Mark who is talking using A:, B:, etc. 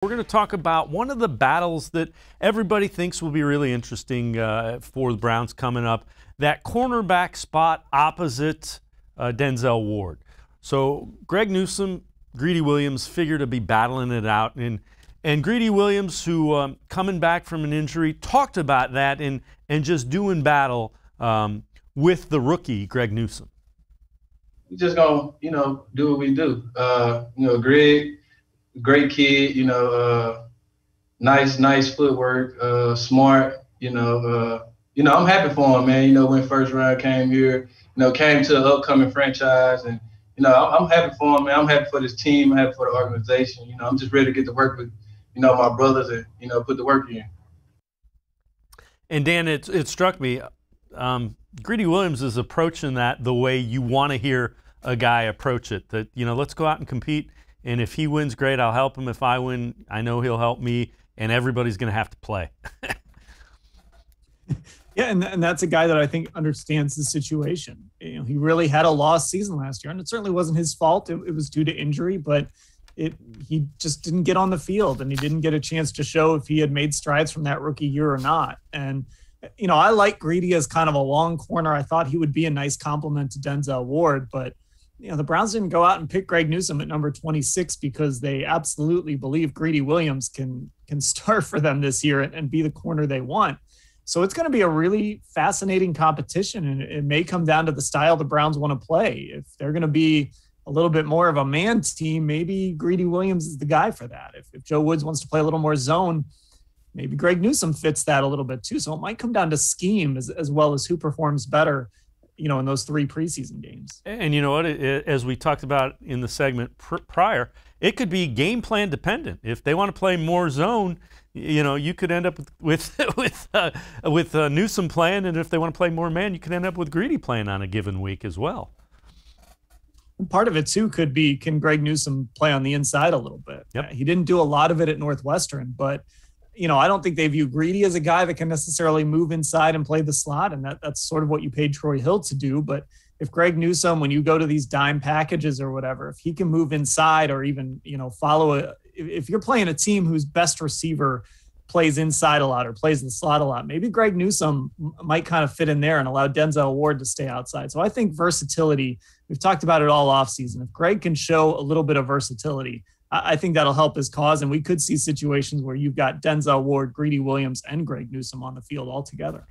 A: We're going to talk about one of the battles that everybody thinks will be really interesting for the Browns coming up, that cornerback spot opposite Denzel Ward. So Greg Newsome, Greedy Williams figure to be battling it out. And Greedy Williams, who coming back from an injury, talked about that and just doing battle with the rookie, Greg Newsome.
B: We just going to, do what we do. Greg, great kid, nice footwork, smart, I'm happy for him, man. When first round came here, came to an upcoming franchise, and, I'm happy for him, man. I'm happy for this team. I'm happy for the organization. I'm just ready to get to work with, my brothers and, put the work in.
A: And Dan, it struck me, Greedy Williams is approaching that the way you want to hear a guy approach it, that, let's go out and compete. And if he wins, great, I'll help him. If I win, I know he'll help me, and everybody's going to have to play.
C: Yeah, and that's a guy that I think understands the situation. He really had a lost season last year, and it certainly wasn't his fault. It was due to injury, but he just didn't get on the field, and he didn't get a chance to show if he had made strides from that rookie year or not. And, I like Greedy as kind of a long corner. I thought he would be a nice complement to Denzel Ward, but the Browns didn't go out and pick Greg Newsome at number 26 because they absolutely believe Greedy Williams can start for them this year and be the corner they want. So it's going to be a really fascinating competition, and it may come down to the style the Browns want to play. If they're going to be a little bit more of a man team, maybe Greedy Williams is the guy for that. If Joe Woods wants to play a little more zone, maybe Greg Newsome fits that a little bit too. So it might come down to scheme as well as who performs better in those 3 preseason games.
A: And you know what, as we talked about in the segment prior, it could be game plan dependent. If they want to play more zone, you could end up with Newsome playing, and if they want to play more man, you could end up with Greedy playing on a given week as well.
C: Part of it too could be, can Greg Newsome play on the inside a little bit?
A: Yep.
C: He didn't do a lot of it at Northwestern, but I don't think they view Greedy as a guy that can necessarily move inside and play the slot, and that's sort of what you paid Troy Hill to do. But if Greg Newsome, when you go to these dime packages or whatever, if he can move inside or even, follow if you're playing a team whose best receiver plays inside a lot or plays the slot a lot, maybe Greg Newsome might kind of fit in there and allow Denzel Ward to stay outside. So I think versatility, we've talked about it all offseason. If Greg can show a little bit of versatility, I think that'll help his cause, and we could see situations where you've got Denzel Ward, Greedy Williams, and Greg Newsome on the field all together.